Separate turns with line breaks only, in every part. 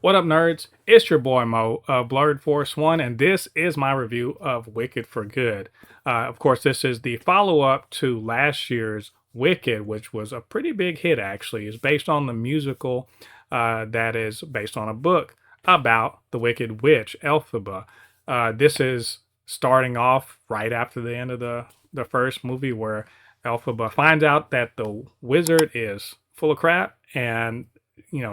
What up, nerds? It's your boy Mo of BLERD Force 1, and this is my review of Wicked for Good. Of course, this is the follow up to last year's Wicked, which was a pretty big hit, actually. It's based on the musical that is based on a book about the Wicked Witch, Elphaba. This is starting off right after the end of the first movie, where Elphaba finds out that the wizard is full of crap and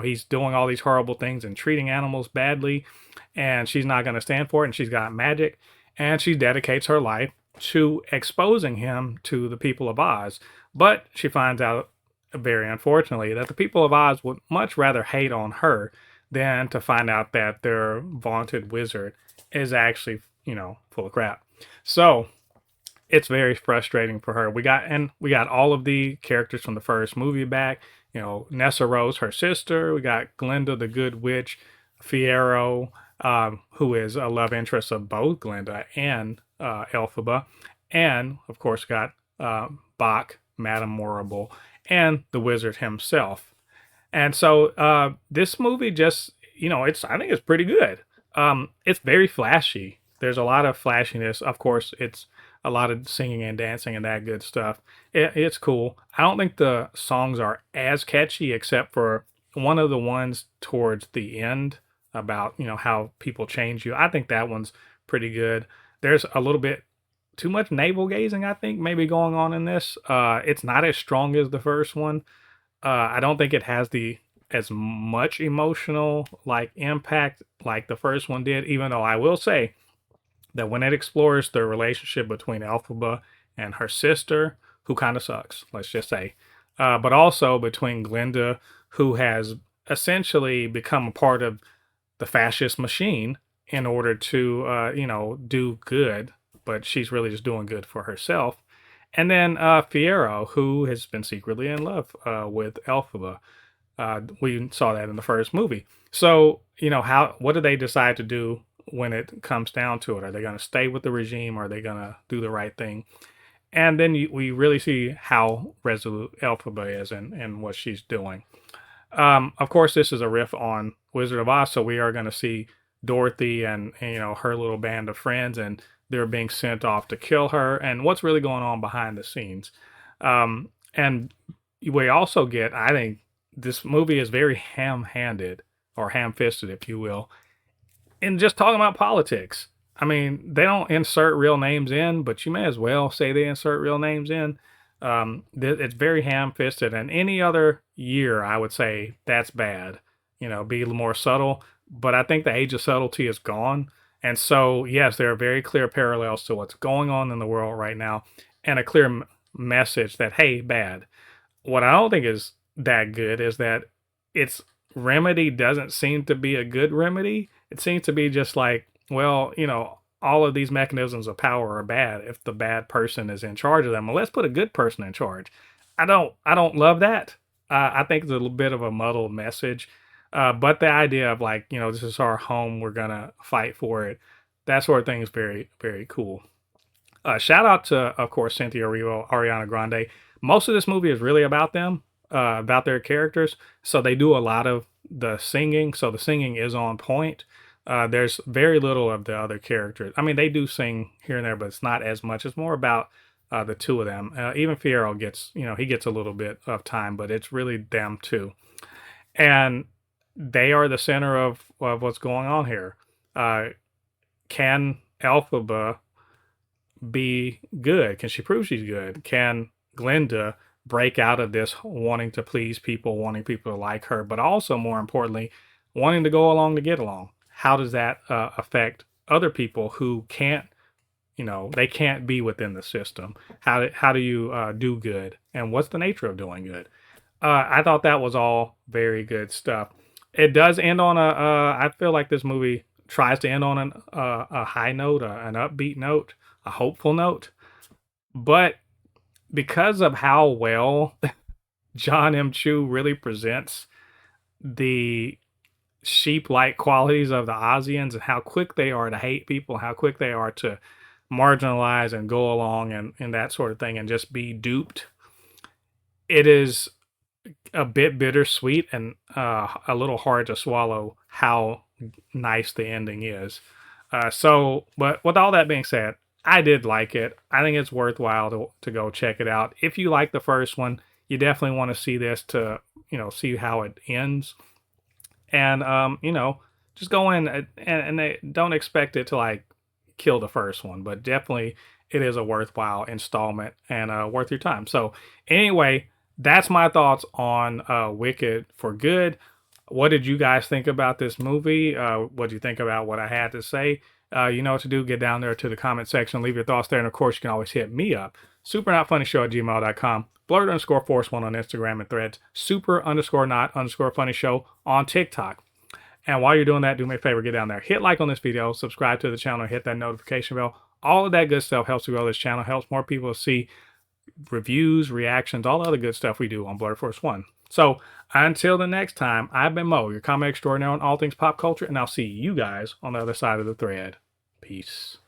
he's doing all these horrible things and treating animals badly, and she's not going to stand for it, and she's got magic, and she dedicates her life to exposing him to the people of Oz. But she finds out, very unfortunately, that the people of Oz would much rather hate on her than to find out that their vaunted wizard is actually, full of crap. So it's very frustrating for her. We got all of the characters from the first movie back. Nessa Rose, her sister. We got Glinda, the good witch. Fiyero, who is a love interest of both Glinda and Elphaba, and of course got Bach, Madame Morrible, and the wizard himself. And so this movie just, I think it's pretty good. It's very flashy. There's a lot of flashiness. Of course, it's a lot of singing and dancing and that good stuff. It's cool. I don't think the songs are as catchy, except for one of the ones towards the end about, how people change you. I think that one's pretty good. There's a little bit too much navel gazing, I think, maybe going on in this. It's not as strong as the first one. I don't think it has the as much emotional impact like the first one did, even though I will say that when it explores the relationship between Elphaba and her sister, who kind of sucks, let's just say, but also between Glinda, who has essentially become a part of the fascist machine in order to, do good, but she's really just doing good for herself. And then Fiyero, who has been secretly in love with Elphaba. We saw that in the first movie. So, what do they decide to do when it comes down to it? Are they going to stay with the regime? Or are they going to do the right thing? And then we really see how resolute Elphaba is and what she's doing. Of course, this is a riff on Wizard of Oz, so we are going to see Dorothy and her little band of friends, and they're being sent off to kill her, and what's really going on behind the scenes. And we also get, I think, this movie is very ham-handed or ham-fisted, if you will, in just talking about politics. I mean, they don't insert real names in, but you may as well say they insert real names in. It's very ham-fisted, and any other year, I would say that's bad. Be a little more subtle. But I think the age of subtlety is gone, and so yes, there are very clear parallels to what's going on in the world right now, and a clear message that hey, bad. What I don't think is that good is that its remedy doesn't seem to be a good remedy. It seems to be just like, well, all of these mechanisms of power are bad if the bad person is in charge of them. Well, let's put a good person in charge. I don't love that. I think it's a little bit of a muddled message. But the idea of like, this is our home, we're gonna fight for it, that sort of thing is very, very cool. Shout out to, of course, Cynthia Erivo, Ariana Grande. Most of this movie is really about them, about their characters. So they do a lot of the singing. So the singing is on point. There's very little of the other characters. I mean, they do sing here and there, but it's not as much. It's more about the two of them. Even Fiyero gets, he gets a little bit of time, but it's really them two. And they are the center of what's going on here. Uh, can Elphaba be good? Can she prove she's good? Can Glinda break out of this wanting to please people, wanting people to like her, but also more importantly, wanting to go along to get along? How does that affect other people who can't, they can't be within the system? How do you do good? And what's the nature of doing good? I thought that was all very good stuff. It does end on I feel like this movie tries to end on a high note, an upbeat note, a hopeful note. But because of how well John M. Chu really presents the sheep-like qualities of the Ozians and how quick they are to hate people, how quick they are to marginalize and go along and that sort of thing and just be duped, it is a bit bittersweet and a little hard to swallow how nice the ending is. But with all that being said, I did like it. I think it's worthwhile to go check it out. If you like the first one, you definitely want to see this to, see how it ends. And, just go in and they don't expect it to like kill the first one, but definitely it is a worthwhile installment and worth your time. So, anyway, that's my thoughts on Wicked for Good. What did you guys think about this movie? What did you think about what I had to say? You know what to do. Get down there to the comment section, leave your thoughts there. And of course, you can always hit me up. super.not.funnyshow@gmail.com. Blerd_force1 on Instagram and Threads. Super_not_funny show on TikTok. And while you're doing that, do me a favor, get down there, hit like on this video, subscribe to the channel, hit that notification bell. All of that good stuff helps to grow this channel, helps more people see reviews, reactions, all the other good stuff we do on Blerd Force 1. So until the next time, I've been Mo, your comic extraordinaire on all things pop culture, and I'll see you guys on the other side of the thread. Peace.